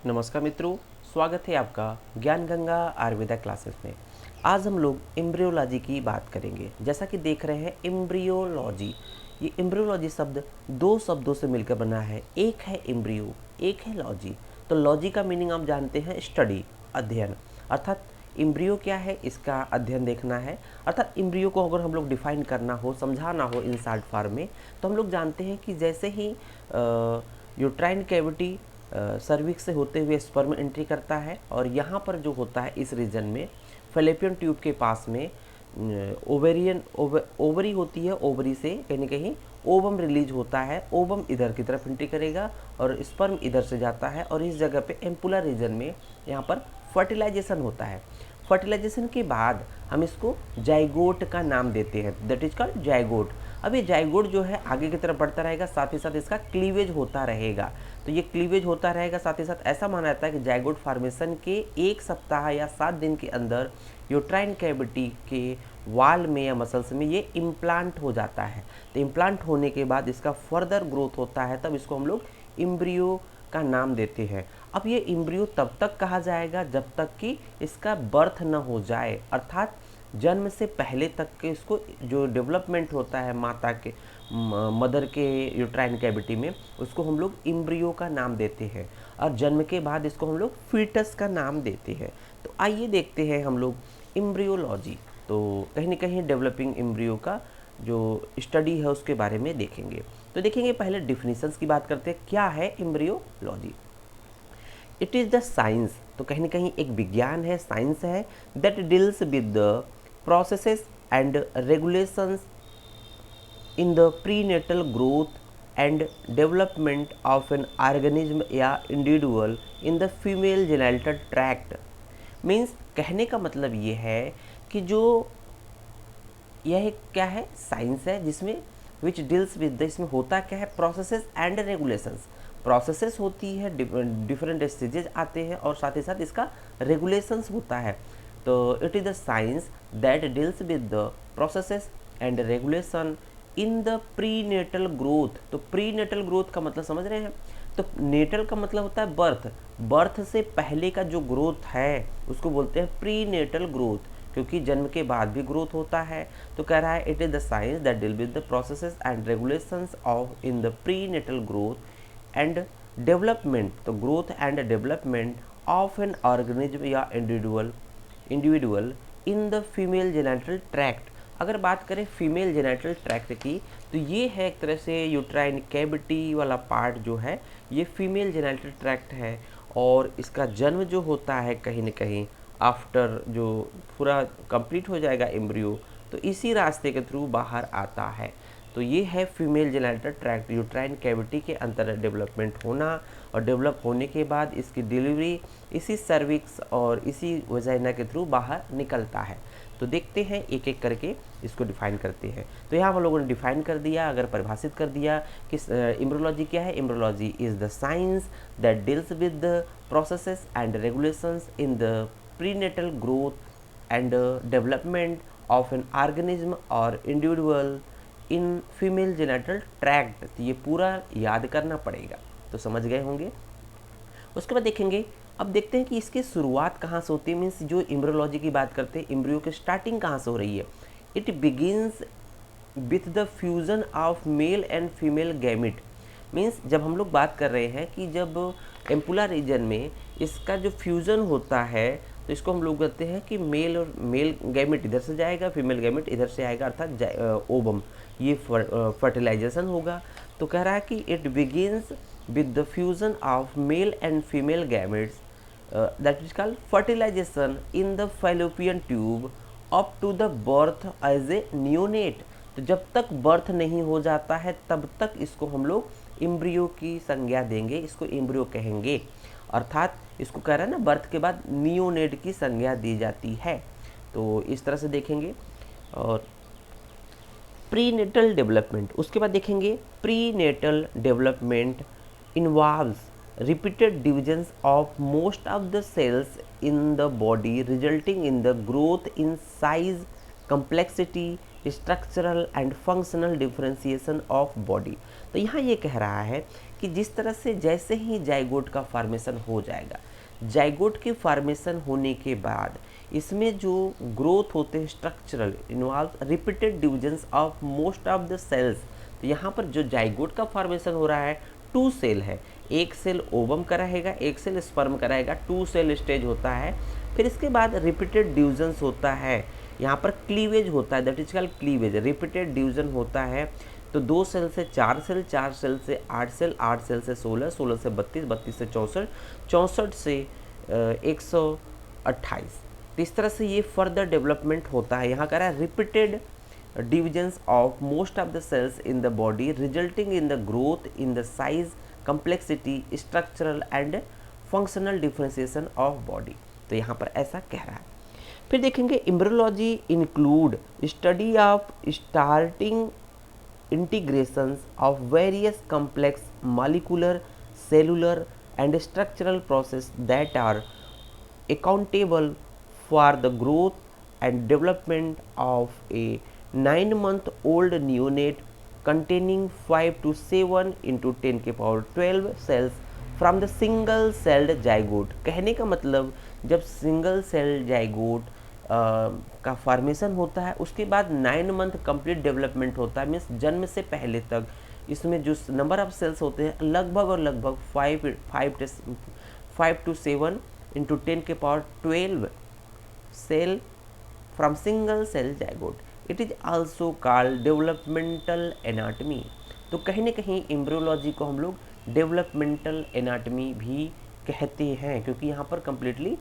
नमस्कार मित्रों, स्वागत है आपका ज्ञान गंगा आयुर्वेदा क्लासेस में। आज हम लोग एम्ब्रियोलॉजी की बात करेंगे। जैसा कि देख रहे हैं एम्ब्रियोलॉजी, ये एम्ब्रियोलॉजी शब्द दो शब्दों से मिलकर बना है। एक है एम्ब्रियो, एक है लॉजी। तो लॉजी का मीनिंग आप जानते हैं स्टडी, अध्ययन। अर्थात एम्ब्रियो क्या है, इसका अध्ययन देखना है। अर्थात एम्ब्रियो को अगर हम लोग डिफाइन करना हो, समझाना हो इन शॉर्ट फॉर्म में, तो हम लोग जानते हैं कि जैसे ही यूट्राइन कैविटी सर्विक्स से होते हुए स्पर्म एंट्री करता है और यहाँ पर जो होता है इस रीजन में फेलोपियन ट्यूब के पास में ओवरी होती है। ओवरी से कहीं ना कहीं ओवम रिलीज होता है। ओवम इधर की तरफ एंट्री करेगा और स्पर्म इधर से जाता है और इस जगह पे एम्पुलर रीजन में यहाँ पर फर्टिलाइजेशन होता है। फर्टिलाइजेशन के बाद हम इसको जाइगोट का नाम देते हैं, दैट इज कॉल्ड जाइगोट। अब ये जाइगोट जो है आगे की तरफ बढ़ता रहेगा, साथ ही साथ इसका क्लीवेज होता रहेगा। तो ये क्लीवेज होता रहेगा, साथ ही साथ ऐसा माना जाता है कि जाइगोट फॉर्मेशन के 1 सप्ताह या 7 दिन के अंदर यूट्राइन कैविटी के वाल में या मसल्स में ये इम्प्लांट हो जाता है। तो इम्प्लांट होने के बाद इसका फर्दर ग्रोथ होता है, तब इसको हम लोग एम्ब्रियो का नाम देते हैं। अब ये एम्ब्रियो तब तक कहा जाएगा जब तक कि इसका बर्थ न हो जाए, अर्थात जन्म से पहले तक के इसको जो डेवलपमेंट होता है माता के मदर के यूट्राइन कैविटी में, उसको हम लोग एम्ब्रियो का नाम देते हैं। और जन्म के बाद इसको हम लोग फीटस का नाम देते हैं। तो आइए देखते हैं हम लोग एम्ब्रियोलॉजी। तो कहीं ना कहीं डेवलपिंग एम्ब्रियो का जो स्टडी है उसके बारे में देखेंगे। तो देखेंगे पहले डिफिनीशंस की बात करते हैं, क्या है embryology. It is the science, तो कहीं ना कहीं एक विज्ञान है, साइंस है, that deals with the processes and regulations in the prenatal growth and development of an organism या individual in the female genital tract. Means कहने का मतलब ये है कि जो यह क्या है, साइंस है जिसमें विच डील्स विद, इसमें होता क्या है, प्रोसेसेस एंड रेगुलेशंस। प्रोसेसेस होती है, डिफरेंट स्टेजेस आते हैं और साथ ही साथ इसका रेगुलेशंस होता है। तो it is the science that deals with the processes and regulation in the prenatal growth. तो प्री नेटल ग्रोथ का मतलब समझ रहे हैं। तो नेटल का मतलब होता है बर्थ, बर्थ से पहले का जो ग्रोथ है उसको बोलते हैं प्री नेटल ग्रोथ, क्योंकि जन्म के बाद भी ग्रोथ होता है। तो कह रहा है it is the science that deal with the processes and regulations of in the prenatal growth and development, तो growth and development of an organism या individual in the female genital tract. अगर बात करें female genital tract की, तो ये है एक तरह से यूट्राइन कैविटी वाला पार्ट जो है ये फीमेल जेनिटल ट्रैक्ट है। और इसका जन्म जो होता है कहीं ना कहीं आफ्टर जो पूरा कंप्लीट हो जाएगा एम्ब्रियो, तो इसी रास्ते के थ्रू बाहर आता है। तो ये है female genital tract, uterine cavity के अंदर डेवलपमेंट होना और डेवलप होने के बाद इसकी डिलीवरी इसी सर्विक्स और इसी वजाइना के थ्रू बाहर निकलता है। तो देखते हैं एक एक करके इसको डिफाइन करते हैं। तो यहाँ हम लोगों ने डिफाइन कर दिया, अगर परिभाषित कर दिया कि एम्ब्रियोलॉजी क्या है। Embryology is the science that deals with the processes and regulations in the prenatal growth and development of an organism और individual in female genital tract. तो ये पूरा याद करना पड़ेगा, तो समझ गए होंगे। उसके बाद देखेंगे, अब देखते हैं कि इसकी शुरुआत कहाँ से होती है। मीन्स जो एम्ब्रियोलॉजी की बात करते हैं, एम्ब्रियो की स्टार्टिंग कहाँ से हो रही है। It begins with the fusion of male and female gamete. Means जब हम लोग बात कर रहे हैं कि जब एम्पुलर रीजन में इसका जो फ्यूज़न होता है, तो इसको हम लोग कहते हैं कि मेल और मेल गैमिट इधर से जाएगा, फीमेल गैमिट इधर से आएगा, अर्थात ओवम, ये फर्टिलाइजेशन होगा। तो कह रहा है कि it begins with the fusion of male and female gametes that is called fertilisation in the Fallopian tube up to the birth as a neonate. तो जब तक बर्थ नहीं हो जाता है तब तक इसको हम लोग एम्ब्रियो की संज्ञा देंगे, इसको एम्ब्रियो कहेंगे। अर्थात इसको कह रहा है ना, बर्थ के बाद नियोनेट की संज्ञा दी जाती है। तो इस तरह से देखेंगे। और प्रीनेटल डेवलपमेंट, उसके बाद देखेंगे prenatal development involves repeated divisions of most of the cells in the body resulting in the growth in size, complexity, structural and functional differentiation of body। तो यहाँ ये कह रहा है कि जिस तरह से जैसे ही जाइगोट का फॉर्मेशन हो जाएगा, जाइगोट के फॉर्मेशन होने के बाद इसमें जो ग्रोथ होते हैं structural involve repeated divisions of most of the cells. तो यहाँ पर जो जाइगोट का फॉर्मेशन हो रहा है 2 सेल है, एक सेल ओवम का रहेगा, एक सेल स्पर्म का रहेगा, 2 सेल स्टेज होता है। फिर इसके बाद रिपीटेड डिविजन्स होता है, यहाँ पर क्लीवेज होता है, that is called cleavage. Repeated division होता है तो 2 सेल से 4 सेल, 4 सेल से 8 सेल, 8 सेल से 16, 16 से 32, 32 से 64, 64 से 128। तो इस तरह से ये फर्दर डेवलपमेंट होता है। यहाँ कह रहा है repeated divisions of most of the cells in the body resulting in the growth in the size, complexity, structural and functional differentiation of body। तो यहाँ पर ऐसा कह रहा है। फिर देखेंगे embryology include study of starting integrations of various complex molecular, cellular and structural process that are accountable for the growth and development of a 9-month-old neonate containing 5 to 7 into 10 के power 12 cells from the single celled zygote। कहने का मतलब जब single cell zygote का formation होता है उसके बाद 9 मंथ कंप्लीट डेवलपमेंट होता है, मीन्स जन्म से पहले तक इसमें जो नंबर ऑफ सेल्स होते हैं लगभग और लगभग 5 to 7 into 10 के power 12 cell from single cell zygote. It is also called developmental anatomy. तो कहीं ना कहीं एम्ब्रियोलॉजी को हम लोग डेवलपमेंटल एनाटमी भी कहते हैं, क्योंकि यहाँ पर कंप्लीटली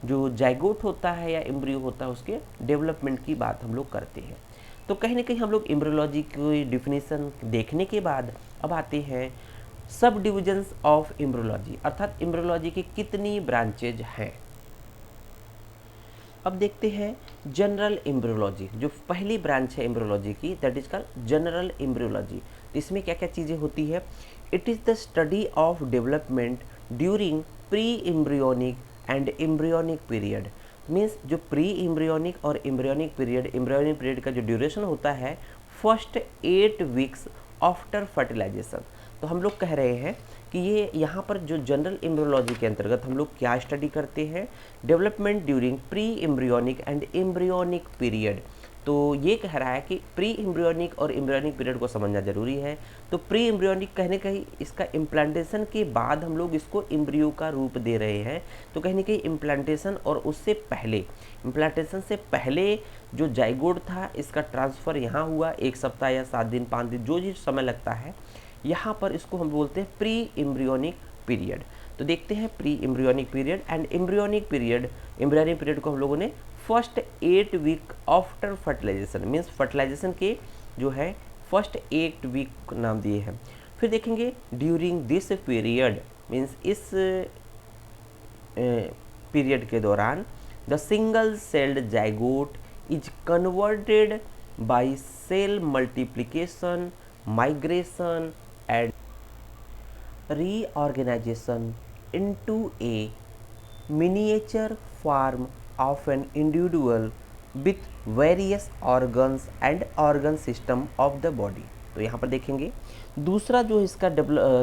जो जाइगोट होता है या एम्ब्रियो होता है उसके डेवलपमेंट की बात हम लोग करते हैं। तो कहीं ना कहीं हम लोग एम्ब्रियोलॉजी की डिफिनेशन देखने के बाद अब आते हैं सब डिविजन्स ऑफ एम्ब्रियोलॉजी, अर्थात एम्ब्रियोलॉजी की कितनी ब्रांचेज हैं। अब देखते हैं जनरल एम्ब्रियोलॉजी, जो पहली ब्रांच है एम्ब्रियोलॉजी की, that is called general embryology. तो इसमें क्या क्या चीज़ें होती है? It is the study of development during pre embryonic and embryonic period. Means जो प्री एम्ब्रियोनिक और एम्ब्रियोनिक पीरियड का जो ड्यूरेशन होता है फर्स्ट 8 वीक्स आफ्टर फर्टिलाइजेशन। तो हम लोग कह रहे हैं कि ये यहाँ पर जो जनरल एम्ब्रियोलॉजी के अंतर्गत हम लोग क्या स्टडी करते हैं? Development during pre embryonic and embryonic period. तो ये कह रहा है कि प्री एम्ब्रियोनिक और एम्ब्रियोनिक पीरियड को समझना जरूरी है। तो प्री एम्ब्रियोनिक कहने कहीं इसका इम्प्लांटेशन के बाद हम लोग इसको एम्ब्रियो का रूप दे रहे हैं। तो कहने कहीं इम्प्लांटेशन और उससे पहले, इम्प्लांटेशन से पहले जो जाइगोट था इसका ट्रांसफ़र यहाँ हुआ 1 सप्ताह या 7 दिन 5 दिन जो समय लगता है, यहाँ पर इसको हम बोलते हैं प्री एम्ब्रियोनिक पीरियड। तो देखते हैं pre embryonic period and embryonic period. Embryonic period को हम लोगों ने first 8 week after fertilisation, means fertilisation के जो है फर्स्ट 8 वीक नाम दिए हैं। फिर देखेंगे ड्यूरिंग दिस पीरियड, मीन्स इस पीरियड के दौरान the single celled zygote is converted by cell multiplication, migration and reorganization into a miniature form of an individual with various organs and organ system of the body। तो यहाँ पर देखेंगे दूसरा जो इसका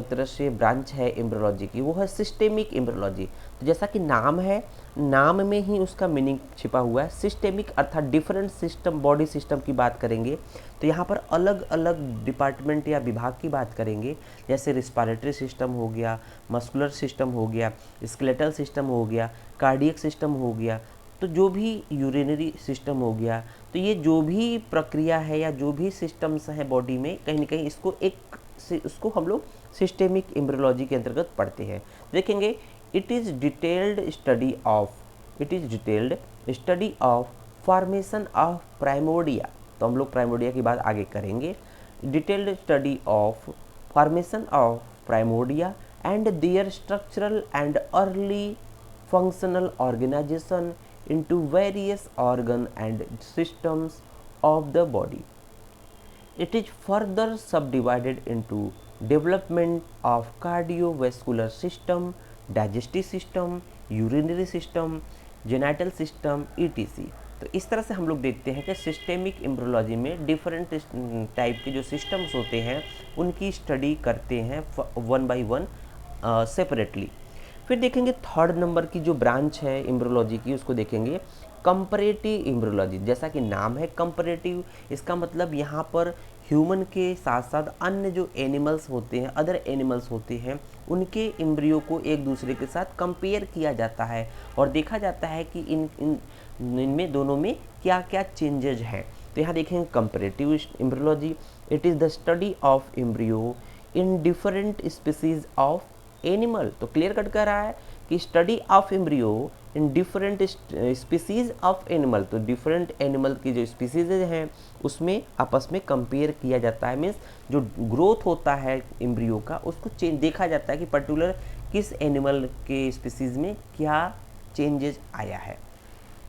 तरह से ब्रांच है एम्ब्रियोलॉजी की वो है सिस्टेमिक एम्ब्रियोलॉजी। तो जैसा कि नाम है, नाम में ही उसका मीनिंग छिपा हुआ है, सिस्टेमिक अर्थात डिफरेंट सिस्टम, बॉडी सिस्टम की बात करेंगे। तो यहाँ पर अलग अलग डिपार्टमेंट या विभाग की बात करेंगे, जैसे रिस्पायरेटरी सिस्टम हो गया, मस्कुलर सिस्टम हो गया, स्केलेटल सिस्टम हो गया, कार्डियक सिस्टम हो गया, तो जो भी यूरिनरी सिस्टम हो गया। तो ये जो भी प्रक्रिया है या जो भी सिस्टम्स हैं बॉडी में, कहीं ना कहीं इसको हम लोग सिस्टेमिक एम्ब्रियोलॉजी के अंतर्गत पढ़ते हैं। देखेंगे it is detailed study of formation of primordia. तो हम लोग प्राइमोर्डिया की बात आगे करेंगे। Detailed study of formation of primordia and their structural and early functional organization into various organ and systems of the body। It is further subdivided into development of cardiovascular system, digestive system, urinary system, genital system etc। तो इस तरह से हम लोग देखते हैं कि systemic embryology में डिफरेंट टाइप के जो सिस्टम्स होते हैं उनकी स्टडी करते हैं वन बाय वन सेपरेटली। फिर देखेंगे थर्ड नंबर की जो ब्रांच है एम्ब्रियोलॉजी की, उसको देखेंगे कंपैरेटिव एम्ब्रियोलॉजी। जैसा कि नाम है कंपैरेटिव, इसका मतलब यहाँ पर ह्यूमन के साथ साथ अन्य जो एनिमल्स होते हैं, अदर एनिमल्स होते हैं, उनके एम्ब्रियो को एक दूसरे के साथ कंपेयर किया जाता है और देखा जाता है कि इनमें दोनों में क्या क्या चेंजेज हैं। तो यहाँ देखेंगे comparative embryology, it is the study of embryo in different species of animal. तो क्लियर कट कर रहा है कि study of embryo in different species of animal, तो डिफरेंट एनिमल की जो स्पीसीज हैं उसमें आपस में कंपेयर किया जाता है। मीन्स जो ग्रोथ होता है एम्ब्रियो का उसको चेंज देखा जाता है कि पर्टिकुलर किस एनिमल के स्पीसीज में क्या चेंजेज आया है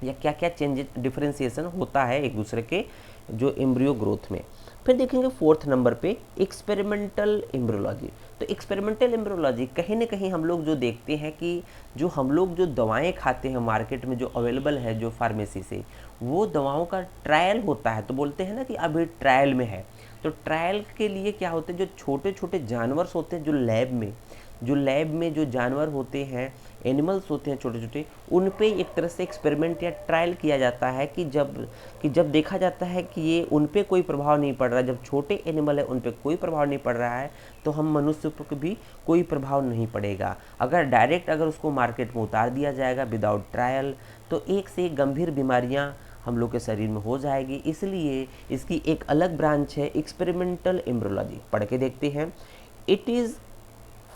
या क्या क्या चेंजेस डिफरेंशिएशन होता है एक दूसरे के जो एम्ब्रियो ग्रोथ में। फिर देखेंगे फोर्थ नंबर पे एक्सपेरिमेंटल एम्ब्रियोलॉजी। तो एक्सपेरिमेंटल एम्ब्रियोलॉजी कहीं ना कहीं हम लोग जो देखते हैं कि जो हम लोग जो दवाएं खाते हैं मार्केट में जो अवेलेबल है जो फार्मेसी से, वो दवाओं का ट्रायल होता है। तो बोलते हैं ना कि अभी ट्रायल में है। तो ट्रायल के लिए क्या होते हैं, जो छोटे छोटे जानवर होते हैं जो लैब में जो जानवर होते हैं, एनिमल्स होते हैं छोटे छोटे, उन पे एक तरह से एक्सपेरिमेंट या ट्रायल किया जाता है कि जब देखा जाता है कि ये उन पे कोई प्रभाव नहीं पड़ रहा है, जब छोटे एनिमल है उन पे कोई प्रभाव नहीं पड़ रहा है, तो हम मनुष्य पर भी कोई प्रभाव नहीं पड़ेगा। अगर उसको मार्केट में उतार दिया जाएगा विदाउट ट्रायल, तो एक से एक गंभीर बीमारियाँ हम लोग के शरीर में हो जाएगी। इसलिए इसकी एक अलग ब्रांच है एक्सपेरिमेंटल एम्ब्रियोलॉजी। पढ़ के देखते हैं। It is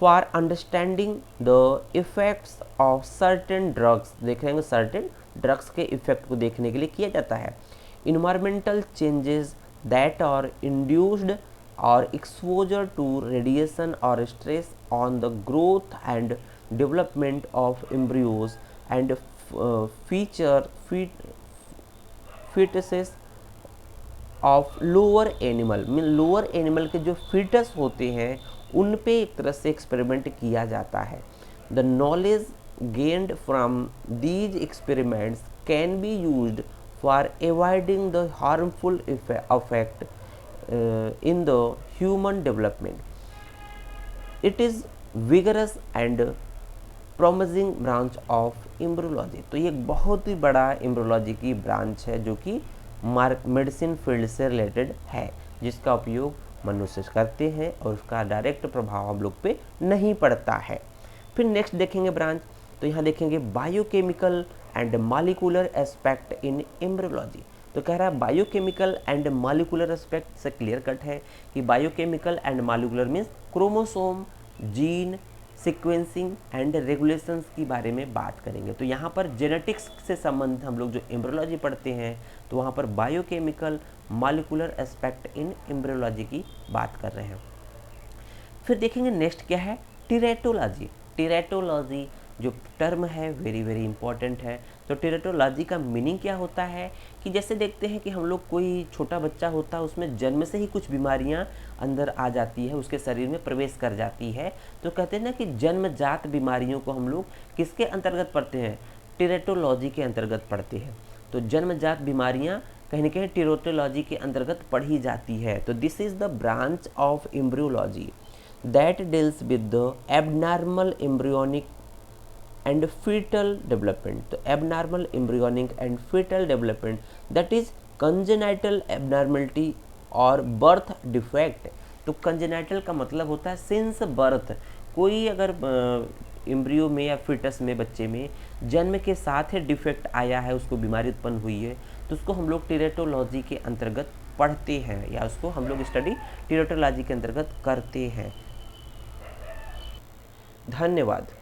for understanding the effects of certain drugs. देख रहे हैं सर्टेन ड्रग्स के इफेक्ट को देखने के लिए किया जाता है। Environmental changes that are induced और एक्सपोजर टू रेडिएशन और stress on the growth and development of embryos and foetuses of lower animal. Lower animal के जो फीटस होते हैं उन पे एक तरह से एक्सपेरिमेंट किया जाता है। The knowledge gained from these experiments can be used for avoiding the harmful effect in the human development. It is vigorous and promising branch of embryology. तो ये एक बहुत ही बड़ा एम्ब्रियोलॉजी की ब्रांच है जो कि मेडिसिन फील्ड से रिलेटेड है, जिसका उपयोग मनुष्य करते हैं और उसका डायरेक्ट प्रभाव हम लोग पे नहीं पड़ता है। फिर नेक्स्ट देखेंगे ब्रांच, तो यहाँ देखेंगे biochemical and molecular aspect in embryology. तो कह रहा है बायोकेमिकल एंड मॉलिक्यूलर एस्पेक्ट से क्लियर कट है कि biochemical and molecular means chromosome, gene, sequencing and regulations की बारे में बात करेंगे। तो यहाँ पर जेनेटिक्स से संबंधित हम लोग जो एम्ब्रियोलॉजी पढ़ते हैं तो वहाँ पर biochemical molecular aspect in embryology की बात कर रहे हैं। फिर देखेंगे नेक्स्ट क्या है, टेरेटोलॉजी। टेरेटोलॉजी जो टर्म है वेरी वेरी इंपॉर्टेंट है। तो टेरेटोलॉजी का मीनिंग क्या होता है कि जैसे देखते हैं कि हम लोग कोई छोटा बच्चा होता है उसमें जन्म से ही कुछ बीमारियां अंदर आ जाती है, उसके शरीर में प्रवेश कर जाती है। तो कहते हैं ना कि जन्मजात बीमारियों को हम लोग किसके अंतर्गत पढ़ते हैं, टेरेटोलॉजी के अंतर्गत पढ़ते हैं। तो जन्मजात बीमारियां कहीं ना कहीं टेरेटोलॉजी के अंतर्गत पढ़ी जाती है। तो this is the branch of embryology that deals with the abnormal embryonic and fetal development. तो abnormal embryonic and fetal development, that is congenital abnormality और birth defect। तो congenital का मतलब होता है since birth। कोई अगर एम्ब्रियो में या फिटस में बच्चे में जन्म के साथ ही डिफेक्ट आया है, उसको बीमारी उत्पन्न हुई है, तो उसको हम लोग टेरेटोलॉजी के अंतर्गत पढ़ते हैं या उसको हम लोग स्टडी टेरेटोलॉजी के अंतर्गत करते हैं। धन्यवाद।